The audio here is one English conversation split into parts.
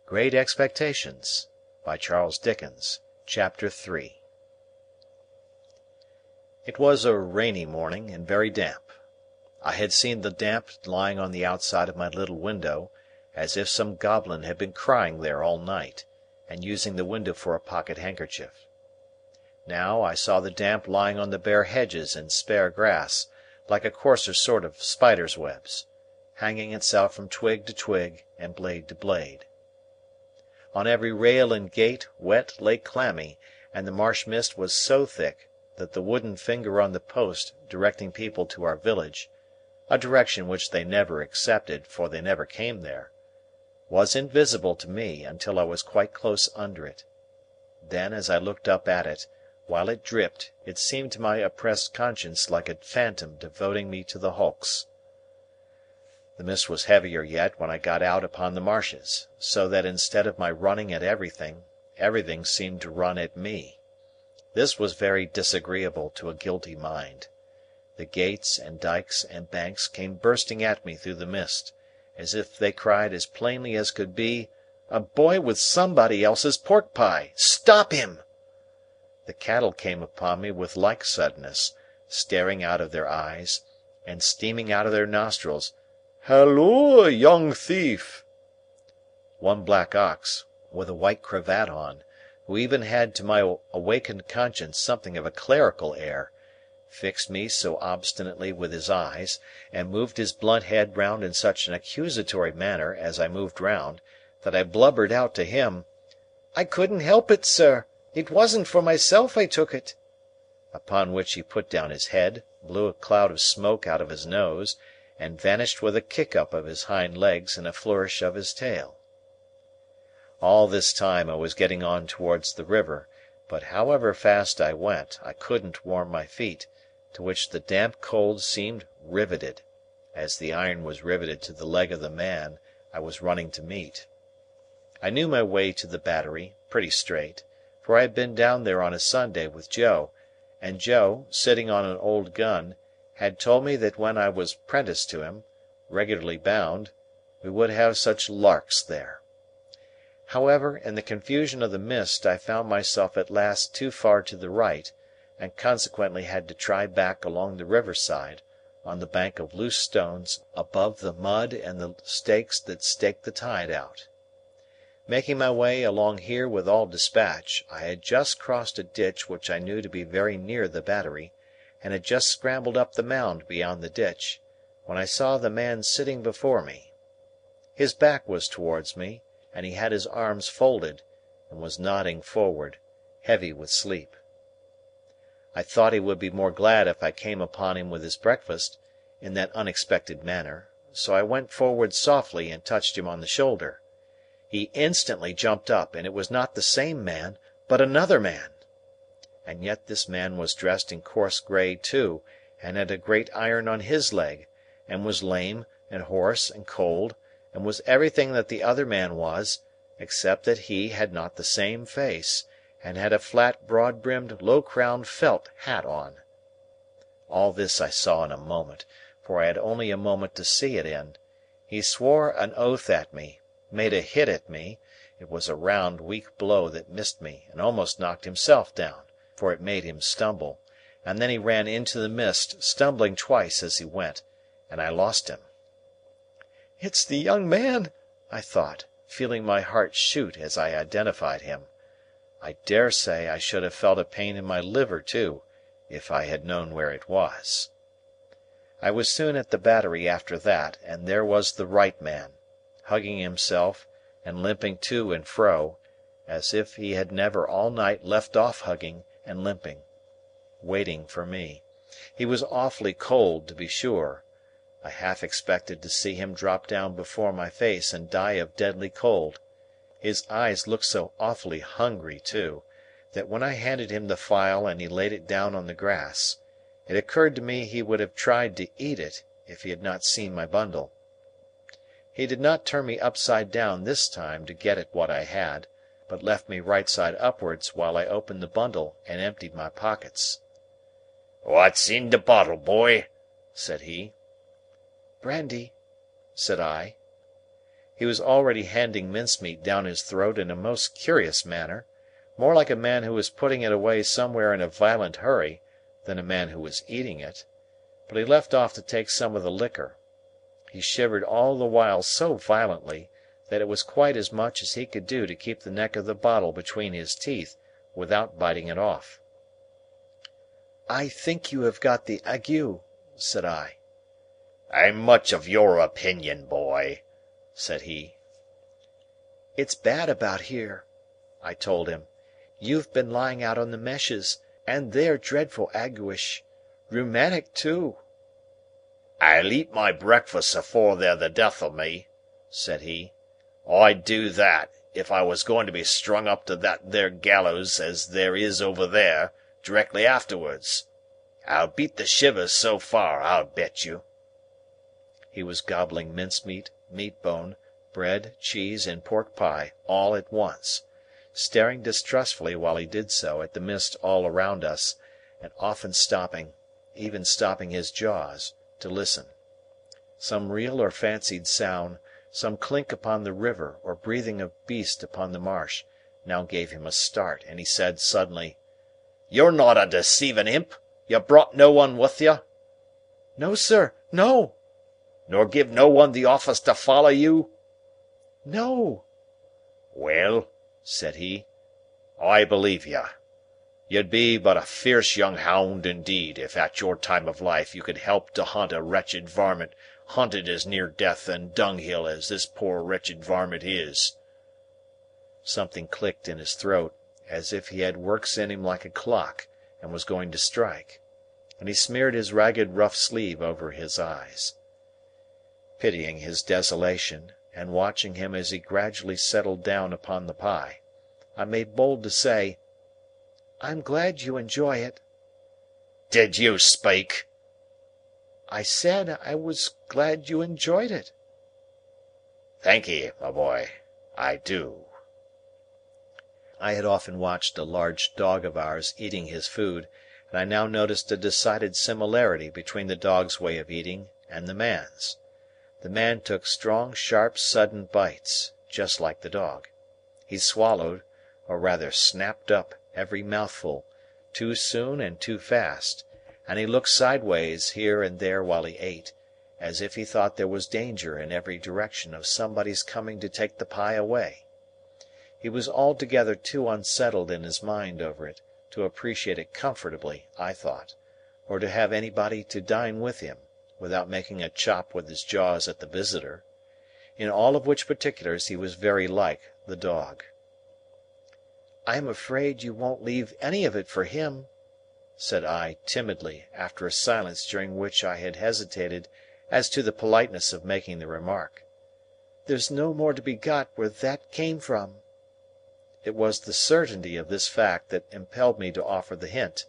Great Expectations by Charles Dickens. Chapter 3. It was a rainy morning, and very damp. I had seen the damp lying on the outside of my little window, as if some goblin had been crying there all night, and using the window for a pocket handkerchief. Now, I saw the damp lying on the bare hedges and spare grass, like a coarser sort of spider's webs, hanging itself from twig to twig and blade to blade. On every rail and gate wet lay clammy, and the marsh mist was so thick that the wooden finger on the post directing people to our village, a direction which they never accepted, for they never came there, was invisible to me until I was quite close under it. Then, as I looked up at it, while it dripped, it seemed to my oppressed conscience like a phantom devoting me to the hulks. The mist was heavier yet when I got out upon the marshes, so that instead of my running at everything, everything seemed to run at me. This was very disagreeable to a guilty mind. The gates and dikes and banks came bursting at me through the mist, as if they cried as plainly as could be, "A boy with somebody else's pork pie! Stop him!" The cattle came upon me with like suddenness, staring out of their eyes, and steaming out of their nostrils. "Halloa, young thief!" One black ox, with a white cravat on, who even had to my awakened conscience something of a clerical air, fixed me so obstinately with his eyes, and moved his blunt head round in such an accusatory manner as I moved round, that I blubbered out to him, "I couldn't help it, sir. It wasn't for myself I took it." Upon which he put down his head, blew a cloud of smoke out of his nose, and vanished with a kick-up of his hind legs and a flourish of his tail. All this time I was getting on towards the river, but however fast I went, I couldn't warm my feet, to which the damp cold seemed riveted, as the iron was riveted to the leg of the man I was running to meet. I knew my way to the Battery, pretty straight, for I had been down there on a Sunday with Joe, and Joe, sitting on an old gun, had told me that when I was 'prentice to him, regularly bound, we would have such larks there. However, in the confusion of the mist, I found myself at last too far to the right, and consequently had to try back along the river side, on the bank of loose stones above the mud and the stakes that staked the tide out. Making my way along here with all dispatch, I had just crossed a ditch which I knew to be very near the Battery, and had just scrambled up the mound beyond the ditch, when I saw the man sitting before me. His back was towards me, and he had his arms folded, and was nodding forward, heavy with sleep. I thought he would be more glad if I came upon him with his breakfast, in that unexpected manner, so I went forward softly and touched him on the shoulder. He instantly jumped up, and it was not the same man, but another man. And yet this man was dressed in coarse grey too, and had a great iron on his leg, and was lame, and hoarse, and cold, and was everything that the other man was, except that he had not the same face, and had a flat broad-brimmed low-crowned felt hat on. All this I saw in a moment, for I had only a moment to see it in. He swore an oath at me, made a hit at me, it was a round weak blow that missed me and almost knocked himself down, for it made him stumble, and then he ran into the mist, stumbling twice as he went, and I lost him. "It's the young man," I thought, feeling my heart shoot as I identified him. I dare say I should have felt a pain in my liver too, if I had known where it was. I was soon at the Battery after that, and there was the right man, hugging himself, and limping to and fro, as if he had never all night left off hugging and limping, waiting for me. He was awfully cold, to be sure. I half expected to see him drop down before my face and die of deadly cold. His eyes looked so awfully hungry too, that when I handed him the file and he laid it down on the grass, it occurred to me he would have tried to eat it if he had not seen my bundle. He did not turn me upside down this time to get at what I had, but left me right side upwards while I opened the bundle and emptied my pockets. "What's in the bottle, boy?" said he. "Brandy," said I. He was already handing mincemeat down his throat in a most curious manner, more like a man who was putting it away somewhere in a violent hurry than a man who was eating it. But he left off to take some of the liquor. He shivered all the while so violently that it was quite as much as he could do to keep the neck of the bottle between his teeth without biting it off. "I think you have got the ague," said I. "I'm much of your opinion, boy," said he. "It's bad about here," I told him. "You've been lying out on the meshes, and they're dreadful aguish. Rheumatic too." "I'll eat my breakfast afore they're the death of me," said he. "I'd do that, if I was going to be strung up to that there gallows as there is over there, directly afterwards. I'll beat the shivers so far, I'll bet you." He was gobbling mincemeat, meat bone, bread, cheese, and pork pie, all at once, staring distrustfully while he did so at the mist all around us, and often stopping, even stopping his jaws, to listen. Some real or fancied sound, some clink upon the river or breathing of beast upon the marsh, now gave him a start, and he said suddenly, "You're not a deceiving imp? You brought no one with you?" "No, sir, no." "Nor give no one the office to follow you?" "No." "Well," said he, "I believe you. You'd be but a fierce young hound indeed, if at your time of life you could help to hunt a wretched varmint hunted as near death and dunghill as this poor wretched varmint is." Something clicked in his throat, as if he had works in him like a clock, and was going to strike, and he smeared his ragged rough sleeve over his eyes. Pitying his desolation, and watching him as he gradually settled down upon the pie, I made bold to say, "I'm glad you enjoy it." "Did you speak?" "I said I was glad you enjoyed it." "Thank'ee, my boy, I do." I had often watched a large dog of ours eating his food, and I now noticed a decided similarity between the dog's way of eating and the man's. The man took strong, sharp, sudden bites, just like the dog. He swallowed, or rather snapped up, every mouthful, too soon and too fast, and he looked sideways here and there while he ate, as if he thought there was danger in every direction of somebody's coming to take the pie away. He was altogether too unsettled in his mind over it, to appreciate it comfortably, I thought, or to have anybody to dine with him, without making a chop with his jaws at the visitor. In all of which particulars he was very like the dog. "I am afraid you won't leave any of it for him," said I timidly, after a silence during which I had hesitated as to the politeness of making the remark. "There's no more to be got where that came from." It was the certainty of this fact that impelled me to offer the hint.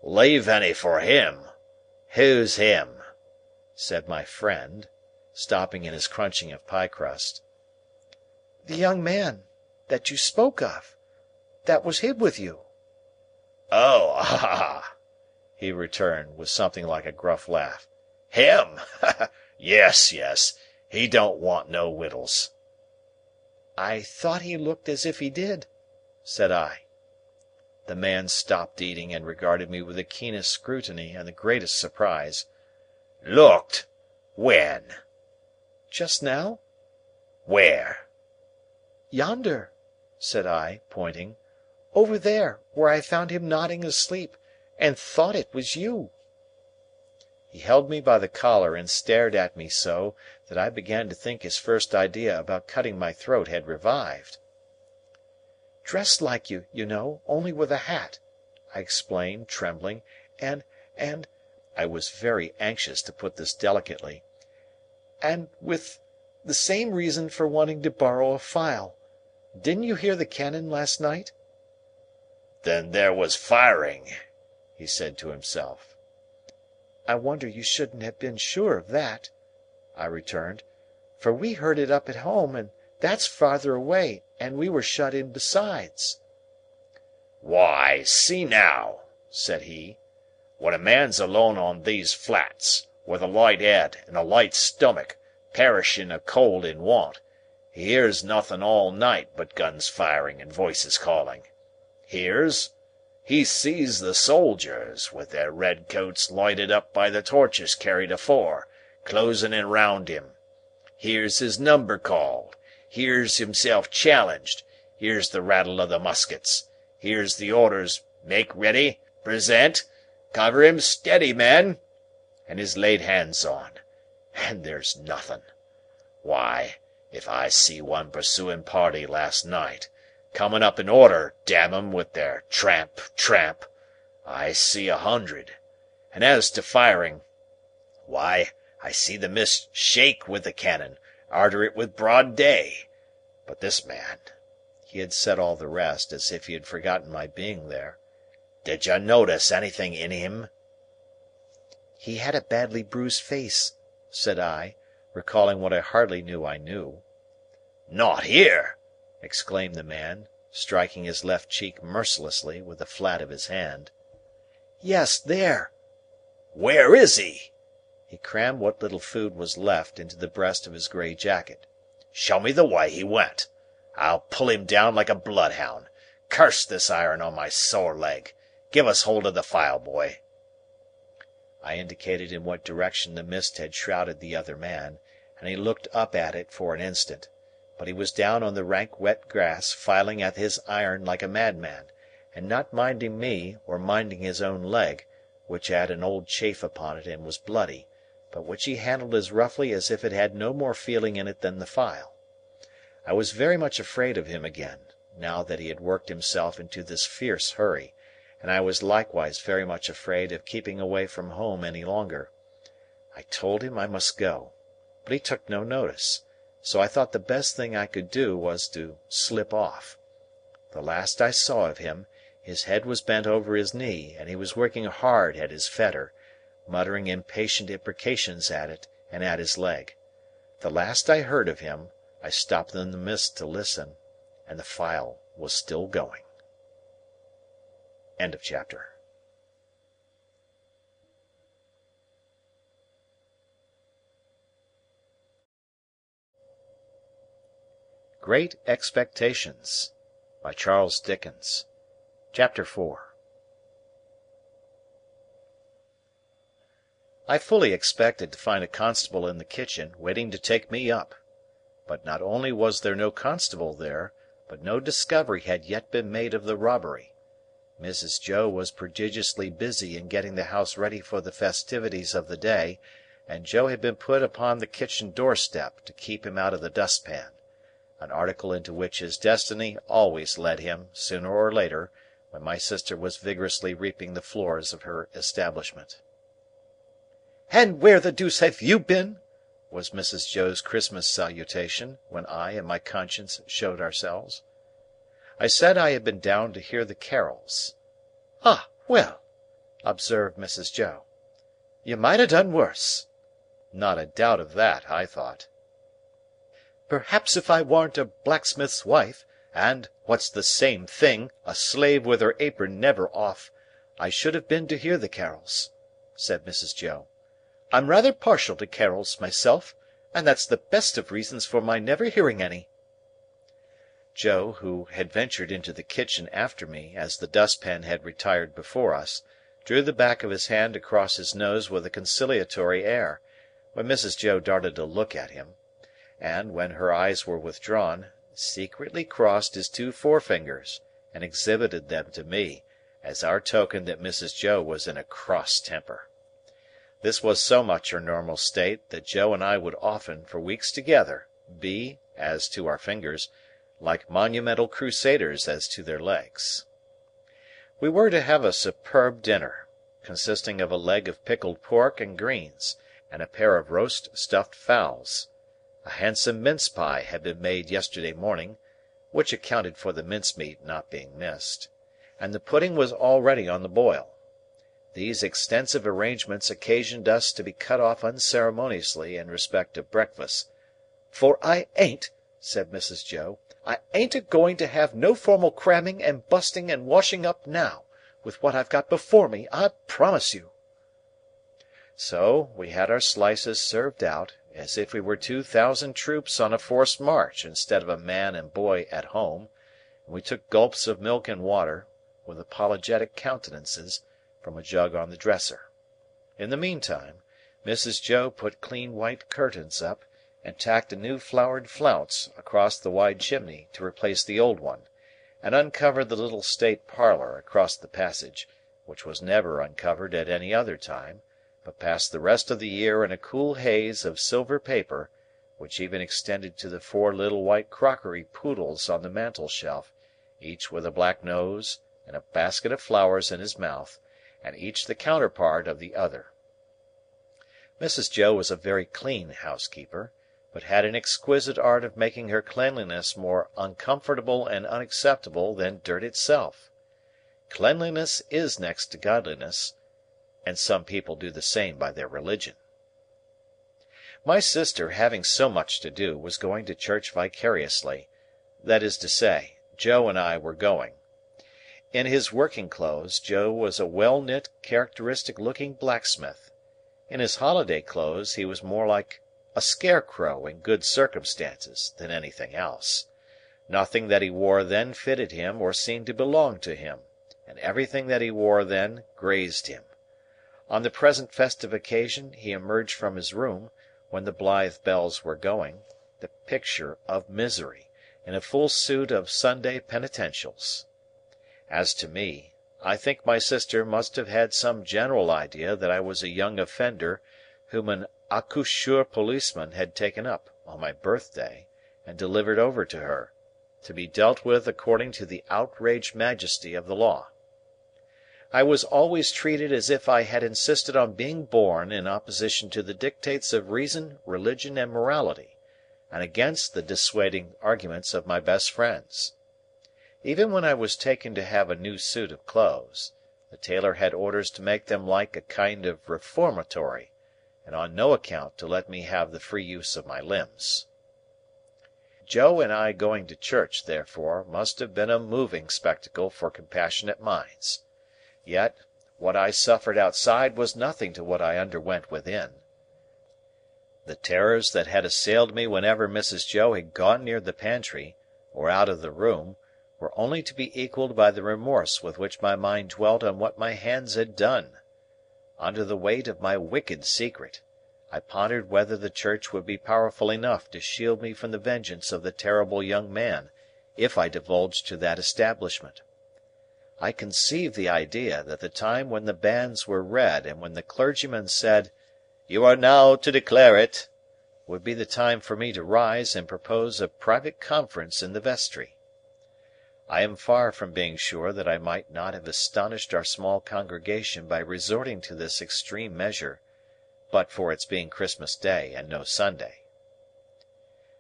"Leave any for him? Who's him?" said my friend, stopping in his crunching of pie crust. "The young man that you spoke of, that was hid with you." "Oh, ah!" he returned, with something like a gruff laugh. "Him! Yes, yes. He don't want no wittles." "I thought he looked as if he did," said I. The man stopped eating and regarded me with the keenest scrutiny and the greatest surprise. "Looked? When?" "Just now." "Where?" "Yonder," said I, pointing. "Over there, where I found him nodding asleep, and thought it was you." He held me by the collar and stared at me so, that I began to think his first idea about cutting my throat had revived. "Dressed like you, you know, only with a hat," I explained, trembling, and I was very anxious to put this delicately, "and with the same reason for wanting to borrow a file. Didn't you hear the cannon last night?" "Then there was firing," he said to himself. "I wonder you shouldn't have been sure of that," I returned, "for we heard it up at home, and that's farther away, and we were shut in besides." "Why, see now," said he, "when a man's alone on these flats, with a light head and a light stomach, perishin' of cold and want, he hears nothin' all night but guns firing and voices calling. Hears? He sees the soldiers, with their red coats lighted up by the torches carried afore, closin' in round him. Hears his number called, hears himself challenged, hears the rattle of the muskets, hears the orders 'Make ready! Present! Cover him steady, men!' and is laid hands on. And there's nothin'. Why, if I see one pursuin' party last night, comin' up in order, damn 'em, with their tramp, tramp, I see 100. And as to firing, why, I see the mist shake with the cannon, arter it with broad day. But this man," he had said all the rest, as if he had forgotten my being there, "did you notice anything in him?" "He had a badly bruised face," said I, recalling what I hardly knew I knew. "Not here!" exclaimed the man, striking his left cheek mercilessly with the flat of his hand. "Yes, there." "Where is he?" He crammed what little food was left into the breast of his grey jacket. "Show me the way he went. I'll pull him down like a bloodhound. Curse this iron on my sore leg. Give us hold of the file, boy." I indicated in what direction the mist had shrouded the other man, and he looked up at it for an instant; but he was down on the rank wet grass, filing at his iron like a madman, and not minding me or minding his own leg, which had an old chafe upon it and was bloody, but which he handled as roughly as if it had no more feeling in it than the file. I was very much afraid of him again, now that he had worked himself into this fierce hurry, and I was likewise very much afraid of keeping away from home any longer. I told him I must go, but he took no notice, so I thought the best thing I could do was to slip off. The last I saw of him, his head was bent over his knee, and he was working hard at his fetter, muttering impatient imprecations at it and at his leg. The last I heard of him, I stopped in the mist to listen, and the file was still going. End of chapter. Great Expectations by Charles Dickens. Chapter 4. I fully expected to find a constable in the kitchen, waiting to take me up. But not only was there no constable there, but no discovery had yet been made of the robbery. Mrs. Joe was prodigiously busy in getting the house ready for the festivities of the day, and Joe had been put upon the kitchen doorstep to keep him out of the dustpan, an article into which his destiny always led him, sooner or later, when my sister was vigorously reaping the floors of her establishment. "And where the deuce have you been?" was Mrs. Joe's Christmas salutation, when I and my conscience showed ourselves. I said I had been down to hear the carols. "Ah, well!" observed Mrs. Joe. "You might have done worse." Not a doubt of that, I thought. "Perhaps if I warn't a blacksmith's wife, and, what's the same thing, a slave with her apron never off, I should have been to hear the carols," said Mrs. Joe. "I'm rather partial to carols myself, and that's the best of reasons for my never hearing any." Joe, who had ventured into the kitchen after me, as the dustpan had retired before us, drew the back of his hand across his nose with a conciliatory air, when Mrs. Joe darted a look at him, and, when her eyes were withdrawn, secretly crossed his two forefingers, and exhibited them to me, as our token that Mrs. Joe was in a cross temper. This was so much her normal state, that Joe and I would often, for weeks together, be, as to our fingers, like monumental crusaders as to their legs. We were to have a superb dinner, consisting of a leg of pickled pork and greens, and a pair of roast stuffed fowls. A handsome mince pie had been made yesterday morning, which accounted for the mincemeat not being missed, and the pudding was already on the boil. These extensive arrangements occasioned us to be cut off unceremoniously in respect of breakfast. "For I ain't," said Mrs. Joe, "I ain't a-going to have no formal cramming and busting and washing up now, with what I've got before me, I promise you." So, we had our slices served out, as if we were 2,000 troops on a forced march instead of a man and boy at home, and we took gulps of milk and water, with apologetic countenances, from a jug on the dresser. In the meantime, Mrs. Joe put clean white curtains up, and tacked a new flowered flounce across the wide chimney to replace the old one, and uncovered the little state parlour across the passage, which was never uncovered at any other time, but passed the rest of the year in a cool haze of silver paper, which even extended to the 4 little white crockery poodles on the mantel-shelf, each with a black nose and a basket of flowers in his mouth, and each the counterpart of the other. Mrs. Joe was a very clean housekeeper, but had an exquisite art of making her cleanliness more uncomfortable and unacceptable than dirt itself. Cleanliness is next to godliness, and some people do the same by their religion. My sister, having so much to do, was going to church vicariously; that is to say, Joe and I were going. In his working clothes, Joe was a well-knit, characteristic-looking blacksmith. In his holiday clothes, he was more like a scarecrow in good circumstances than anything else. Nothing that he wore then fitted him or seemed to belong to him, and everything that he wore then grazed him. On the present festive occasion he emerged from his room, when the blithe bells were going, the picture of misery, in a full suit of Sunday penitentials. As to me, I think my sister must have had some general idea that I was a young offender whom an accoucheur policeman had taken up, on my birthday, and delivered over to her, to be dealt with according to the outraged majesty of the law. I was always treated as if I had insisted on being born in opposition to the dictates of reason, religion, and morality, and against the dissuading arguments of my best friends. Even when I was taken to have a new suit of clothes, the tailor had orders to make them like a kind of reformatory, and on no account to let me have the free use of my limbs. Joe and I going to church, therefore, must have been a moving spectacle for compassionate minds. Yet, what I suffered outside was nothing to what I underwent within. The terrors that had assailed me whenever Mrs. Joe had gone near the pantry, or out of the room, were only to be equalled by the remorse with which my mind dwelt on what my hands had done. Under the weight of my wicked secret, I pondered whether the church would be powerful enough to shield me from the vengeance of the terrible young man, if I divulged to that establishment. I conceived the idea that the time when the banns were read and when the clergyman said, "You are now to declare it," would be the time for me to rise and propose a private conference in the vestry. I am far from being sure that I might not have astonished our small congregation by resorting to this extreme measure, but for its being Christmas Day and no Sunday.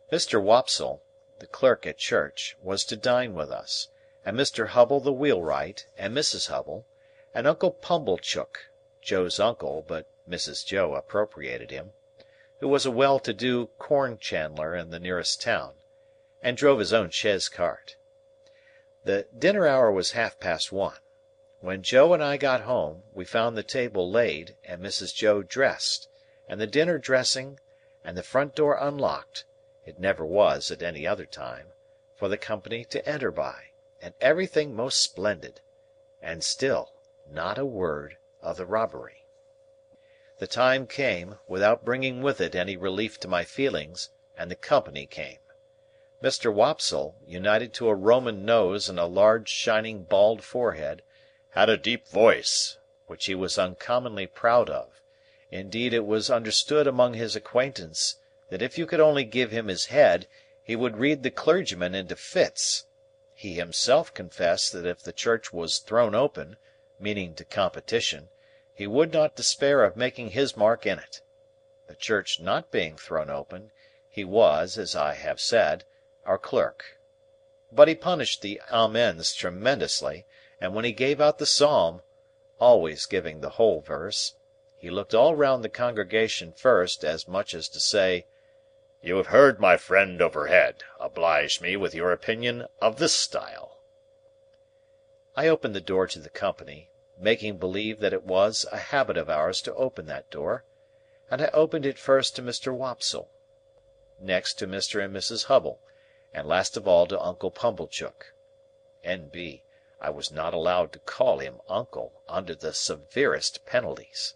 Mr. Wopsle, the clerk at church, was to dine with us, and Mr. Hubble the wheelwright, and Mrs. Hubble, and Uncle Pumblechook, Joe's uncle, but Mrs. Joe appropriated him, who was a well-to-do corn chandler in the nearest town, and drove his own chaise cart. The dinner hour was 1:30. When Joe and I got home, we found the table laid, and Mrs. Joe dressed, and the dinner dressing, and the front door unlocked (it never was at any other time) for the company to enter by, and everything most splendid, and still not a word of the robbery. The time came, without bringing with it any relief to my feelings, and the company came. Mr. Wopsle, united to a Roman nose and a large shining bald forehead, had a deep voice, which he was uncommonly proud of. Indeed, it was understood among his acquaintance that if you could only give him his head, he would read the clergyman into fits. He himself confessed that if the church was thrown open, meaning to competition, he would not despair of making his mark in it. The church not being thrown open, he was, as I have said, our clerk. But he punished the amens tremendously, and when he gave out the psalm (always giving the whole verse), he looked all round the congregation first, as much as to say, "You have heard my friend overhead. Oblige me with your opinion of this style." I opened the door to the company, making believe that it was a habit of ours to open that door, and I opened it first to Mr. Wopsle, next to Mr. and Mrs. Hubble, and last of all to Uncle Pumblechook. N.B. I was not allowed to call him uncle, under the severest penalties.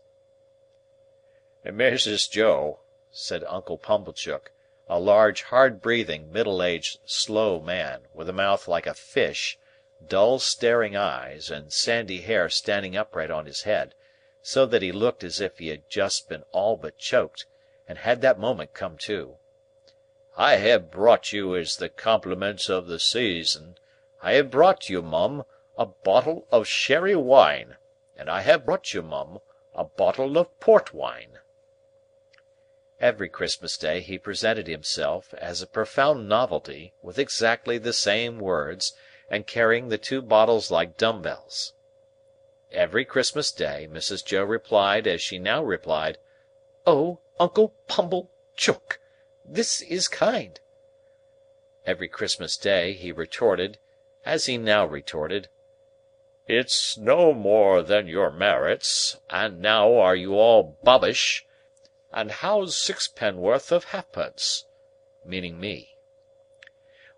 "Mrs. Joe," said Uncle Pumblechook, a large, hard-breathing, middle-aged, slow man, with a mouth like a fish, dull staring eyes, and sandy hair standing upright on his head, so that he looked as if he had just been all but choked, and had that moment come to. "I have brought you as the compliments of the season. I have brought you, Mum, a bottle of sherry wine, and I have brought you, Mum, a bottle of port wine." Every Christmas Day he presented himself, as a profound novelty, with exactly the same words, and carrying the 2 bottles like dumb-bells. Every Christmas Day Mrs. Joe replied as she now replied, "Oh, Uncle Pumblechook, this is kind." Every Christmas Day he retorted, as he now retorted, "It's no more than your merits, and now are you all bobbish, and how's 6 of halfpence?" meaning me.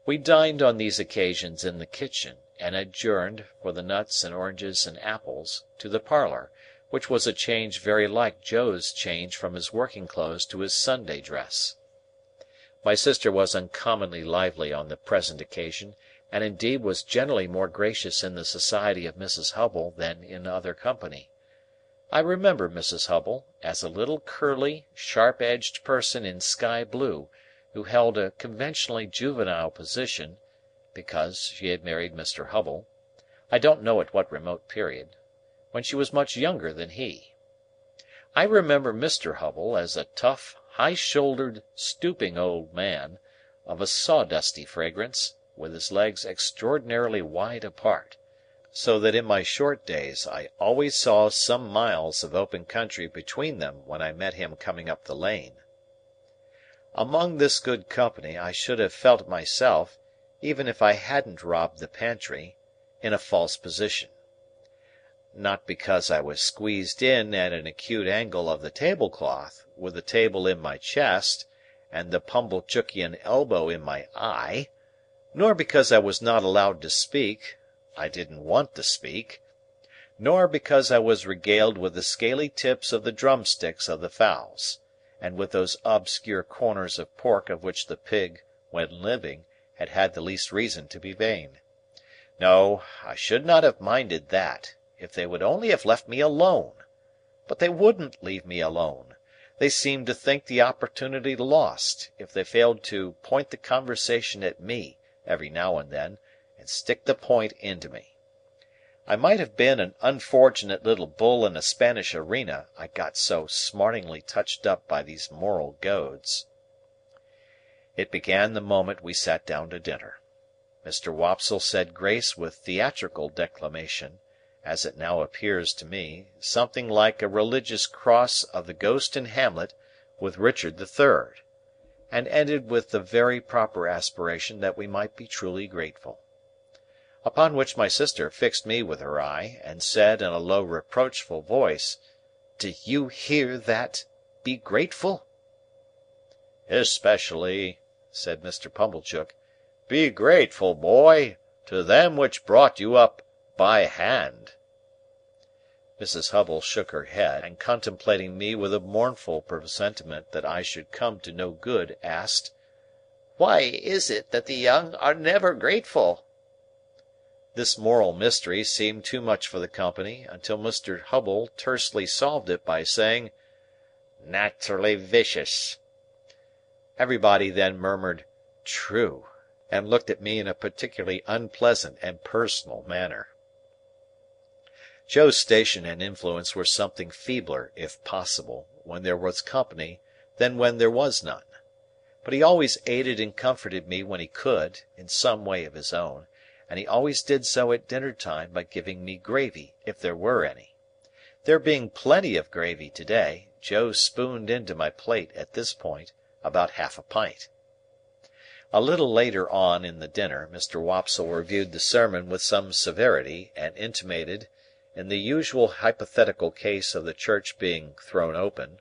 We dined on these occasions in the kitchen, and adjourned, for the nuts and oranges and apples, to the parlour, which was a change very like Joe's change from his working clothes to his Sunday dress. My sister was uncommonly lively on the present occasion, and indeed was generally more gracious in the society of Mrs. Hubble than in other company. I remember Mrs. Hubble as a little curly, sharp-edged person in sky blue, who held a conventionally juvenile position, because she had married Mr. Hubble, I don't know at what remote period, when she was much younger than he. I remember Mr. Hubble as a tough, high-shouldered, stooping old man, of a sawdusty fragrance, with his legs extraordinarily wide apart, so that in my short days I always saw some miles of open country between them when I met him coming up the lane. Among this good company I should have felt myself, even if I hadn't robbed the pantry, in a false position. Not because I was squeezed in at an acute angle of the tablecloth, with the table in my chest, and the Pumblechookian elbow in my eye, nor because I was not allowed to speak, I didn't want to speak, nor because I was regaled with the scaly tips of the drumsticks of the fowls, and with those obscure corners of pork of which the pig, when living, had had the least reason to be vain. No, I should not have minded that, if they would only have left me alone. But they wouldn't leave me alone. They seemed to think the opportunity lost, if they failed to point the conversation at me, every now and then, and stick the point into me. I might have been an unfortunate little bull in a Spanish arena, I got so smartingly touched up by these moral goads. It began the moment we sat down to dinner. Mr. Wopsle said grace with theatrical declamation, as it now appears to me, something like a religious cross of the Ghost in Hamlet with Richard the Third, and ended with the very proper aspiration that we might be truly grateful. Upon which my sister fixed me with her eye, and said in a low reproachful voice, "Do you hear that? Be grateful?" "Especially," said Mr. Pumblechook, "be grateful, boy, to them which brought you up by hand." Mrs. Hubble shook her head, and contemplating me with a mournful presentiment that I should come to no good, asked, "Why is it that the young are never grateful?" This moral mystery seemed too much for the company, until Mr. Hubble tersely solved it by saying, "Naturally vicious." Everybody then murmured, "True," and looked at me in a particularly unpleasant and personal manner. Joe's station and influence were something feebler, if possible, when there was company than when there was none. But he always aided and comforted me when he could, in some way of his own, and he always did so at dinner-time by giving me gravy, if there were any. There being plenty of gravy to-day, Joe spooned into my plate, at this point, about half a pint. A little later on in the dinner, Mr. Wopsle reviewed the sermon with some severity, and intimated, in the usual hypothetical case of the church being thrown open,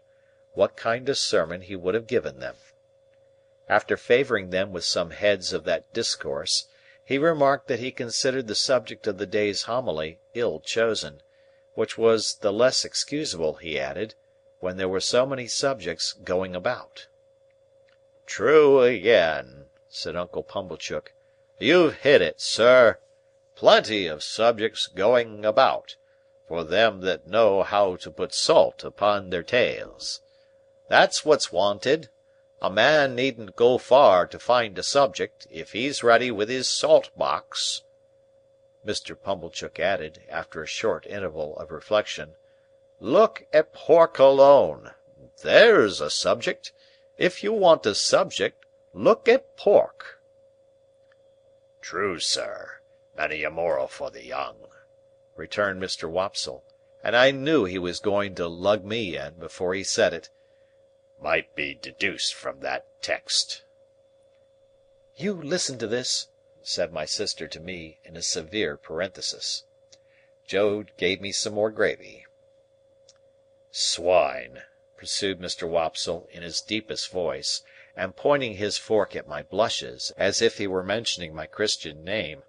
what kind of sermon he would have given them. After favouring them with some heads of that discourse, he remarked that he considered the subject of the day's homily ill chosen, which was the less excusable, he added, when there were so many subjects going about. "True again," said Uncle Pumblechook. "You've hit it, sir. Plenty of subjects going about, for them that know how to put salt upon their tales. That's what's wanted. A man needn't go far to find a subject, if he's ready with his salt-box." Mr. Pumblechook added, after a short interval of reflection, "Look at pork alone. There's a subject. If you want a subject, look at pork." "True, sir. Many a moral for the young," returned Mr. Wopsle, and I knew he was going to lug me in before he said it, "might be deduced from that text." "You listen to this," said my sister to me in a severe parenthesis. Joe gave me some more gravy. "Swine," pursued Mr. Wopsle in his deepest voice, and pointing his fork at my blushes, as if he were mentioning my Christian name,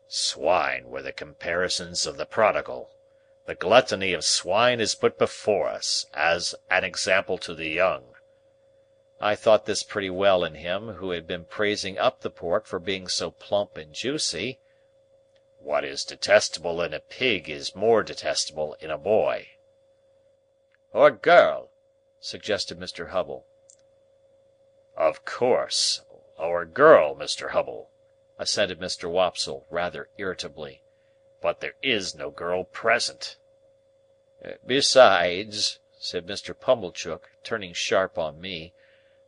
"swine were the comparisons of the prodigal. The gluttony of swine is put before us, as an example to the young." I thought this pretty well in him who had been praising up the pork for being so plump and juicy. "What is detestable in a pig is more detestable in a boy." "Or girl," suggested Mr. Hubble. "Of course, or girl, Mr. Hubble," assented Mr. Wopsle, rather irritably. "But there is no girl present." "Besides," said Mr. Pumblechook, turning sharp on me,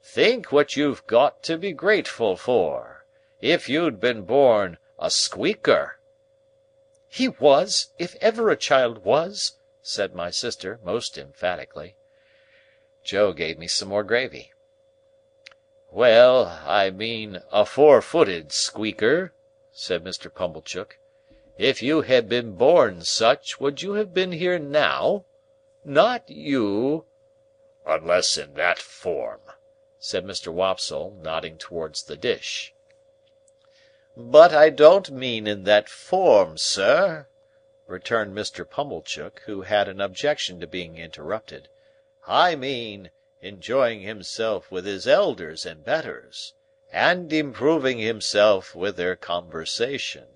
"think what you've got to be grateful for. If you'd been born a squeaker—" "He was, if ever a child was," said my sister, most emphatically. Joe gave me some more gravy. "Well, I mean a four-footed squeaker," said Mr. Pumblechook. "If you had been born such, would you have been here now? Not you." "Unless in that form," said Mr. Wopsle, nodding towards the dish. "But I don't mean in that form, sir," returned Mr. Pumblechook, who had an objection to being interrupted. "I mean, enjoying himself with his elders and betters, and improving himself with their conversation,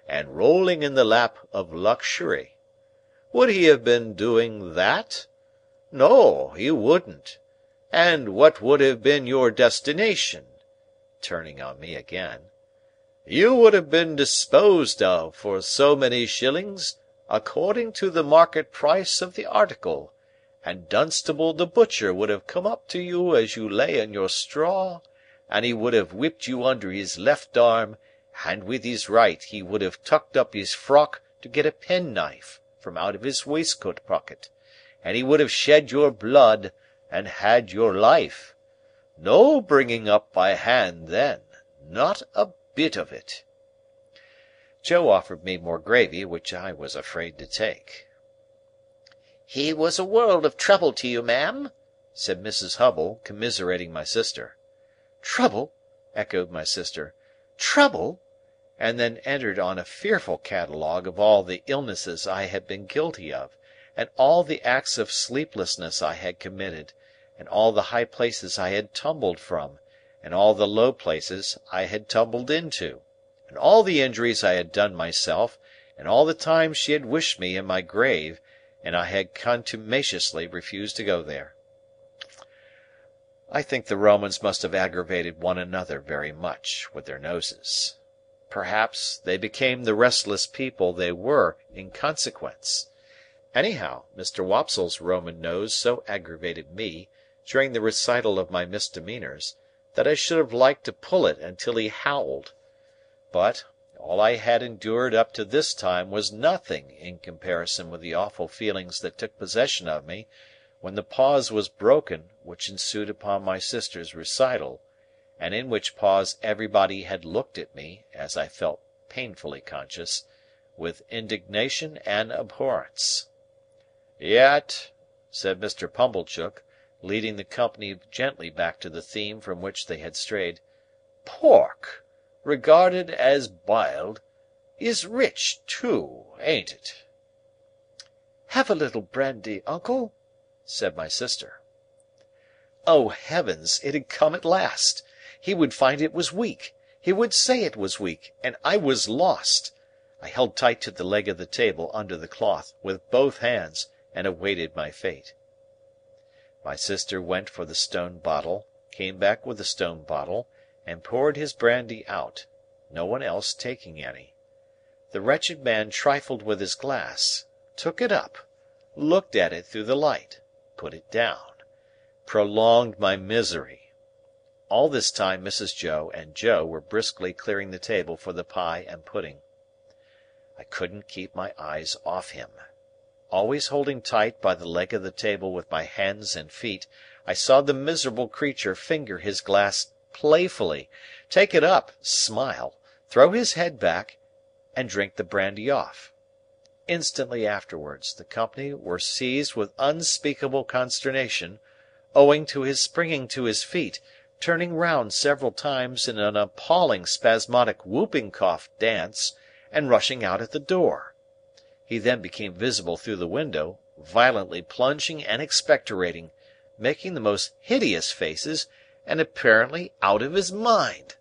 and rolling in the lap of luxury. Would he have been doing that? No, he wouldn't. And what would have been your destination?" turning on me again. "You would have been disposed of for so many shillings, according to the market price of the article, and Dunstable the butcher would have come up to you as you lay in your straw, and he would have whipped you under his left arm, and with his right he would have tucked up his frock to get a penknife from out of his waistcoat pocket, and he would have shed your blood, and had your life. No bringing up by hand then, not a bit of it." Joe offered me more gravy, which I was afraid to take. "He was a world of trouble to you, ma'am," said Mrs. Hubble, commiserating my sister. "Trouble!" echoed my sister. "Trouble!" and then entered on a fearful catalogue of all the illnesses I had been guilty of, and all the acts of sleeplessness I had committed, and all the high places I had tumbled from, and all the low places I had tumbled into, and all the injuries I had done myself, and all the times she had wished me in my grave, and I had contumaciously refused to go there. I think the Romans must have aggravated one another very much with their noses. Perhaps they became the restless people they were in consequence. Anyhow, Mr. Wopsle's Roman nose so aggravated me, during the recital of my misdemeanours, that I should have liked to pull it until he howled. But, all I had endured up to this time was nothing in comparison with the awful feelings that took possession of me, when the pause was broken which ensued upon my sister's recital, and in which pause everybody had looked at me, as I felt painfully conscious, with indignation and abhorrence. "Yet," said Mr. Pumblechook, leading the company gently back to the theme from which they had strayed. "Pork, regarded as biled, is rich too, ain't it?" "Have a little brandy, uncle," said my sister. Oh, heavens, it had come at last! He would find it was weak. He would say it was weak, and I was lost. I held tight to the leg of the table under the cloth, with both hands, and awaited my fate. My sister went for the stone bottle, came back with the stone bottle, and poured his brandy out, no one else taking any. The wretched man trifled with his glass, took it up, looked at it through the light, put it down, prolonged my misery. All this time Mrs. Joe and Joe were briskly clearing the table for the pie and pudding. I couldn't keep my eyes off him. Always holding tight by the leg of the table with my hands and feet, I saw the miserable creature finger his glass playfully, take it up, smile, throw his head back, and drink the brandy off. Instantly afterwards, the company were seized with unspeakable consternation, owing to his springing to his feet, turning round several times in an appalling spasmodic whooping cough dance, and rushing out at the door. He then became visible through the window, violently plunging and expectorating, making the most hideous faces, and apparently out of his mind.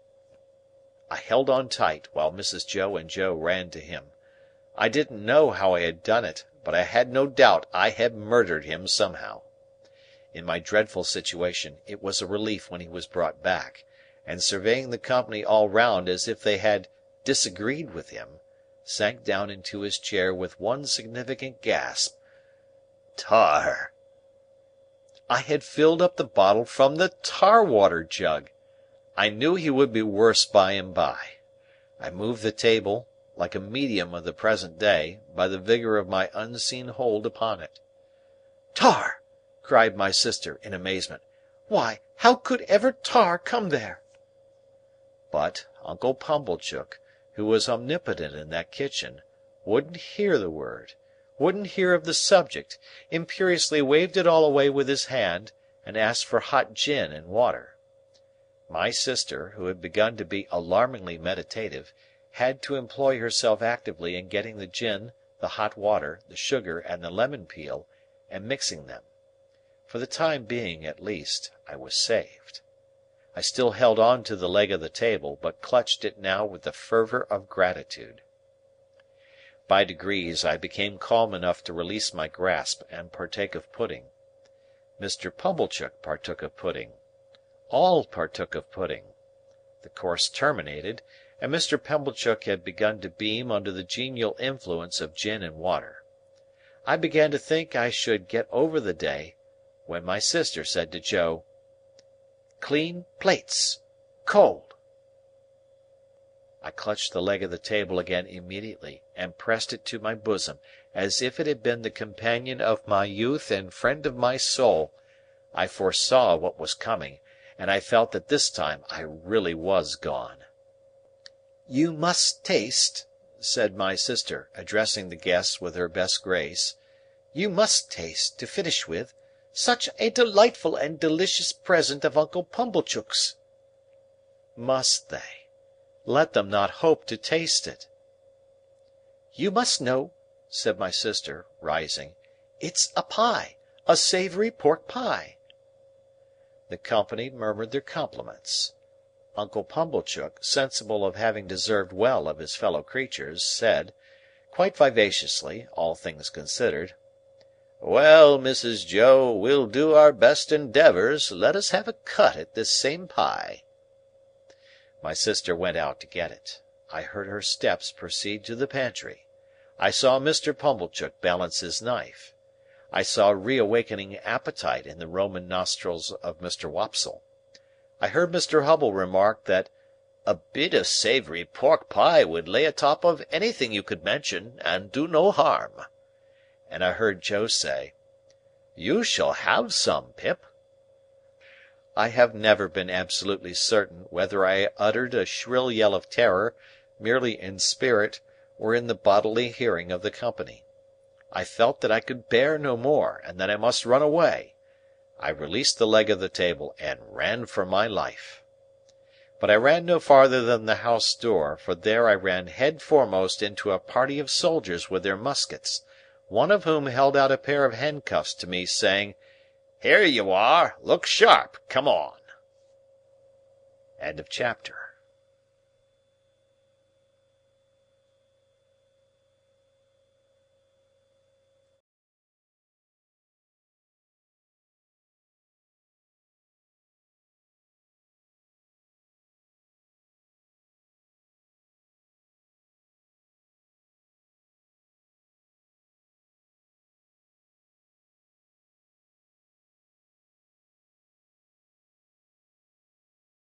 I held on tight, while Mrs. Joe and Joe ran to him. I didn't know how I had done it, but I had no doubt I had murdered him somehow. In my dreadful situation, it was a relief when he was brought back, and surveying the company all round as if they had disagreed with him, sank down into his chair with one significant gasp. "Tar!" I had filled up the bottle from the tar-water jug. I knew he would be worse by and by. I moved the table, like a medium of the present day, by the vigour of my unseen hold upon it. "Tar!" cried my sister, in amazement. "Why, how could ever tar come there?" But Uncle Pumblechook, who was omnipotent in that kitchen, wouldn't hear the word, wouldn't hear of the subject, imperiously waved it all away with his hand, and asked for hot gin and water. My sister, who had begun to be alarmingly meditative, had to employ herself actively in getting the gin, the hot water, the sugar, and the lemon peel, and mixing them. For the time being, at least, I was saved. I still held on to the leg of the table, but clutched it now with the fervour of gratitude. By degrees I became calm enough to release my grasp and partake of pudding. Mr. Pumblechook partook of pudding. All partook of pudding. The course terminated, and Mr. Pumblechook had begun to beam under the genial influence of gin and water. I began to think I should get over the day, when my sister said to Joe, "Clean plates. Cold." I clutched the leg of the table again immediately, and pressed it to my bosom, as if it had been the companion of my youth and friend of my soul. I foresaw what was coming, and I felt that this time I really was gone. "You must taste," said my sister, addressing the guests with her best grace, "you must taste, to finish with, such a delightful and delicious present of Uncle Pumblechook's." Must they? Let them not hope to taste it. "You must know," said my sister, rising, "it's a pie, a savoury pork pie." The company murmured their compliments. Uncle Pumblechook, sensible of having deserved well of his fellow creatures, said, quite vivaciously, all things considered, "Well, Mrs. Joe, we'll do our best endeavours. Let us have a cut at this same pie." My sister went out to get it. I heard her steps proceed to the pantry. I saw Mr. Pumblechook balance his knife. I saw reawakening appetite in the Roman nostrils of Mr. Wopsle. I heard Mr. Hubble remark that "a bit of savoury pork pie would lay atop of anything you could mention, and do no harm." And I heard Joe say, "You shall have some, Pip." I have never been absolutely certain whether I uttered a shrill yell of terror, merely in spirit, or in the bodily hearing of the company. I felt that I could bear no more, and that I must run away. I released the leg of the table, and ran for my life. But I ran no farther than the house door, for there I ran head foremost into a party of soldiers with their muskets, one of whom held out a pair of handcuffs to me, saying, "Here you are! Look sharp! Come on!" Chapter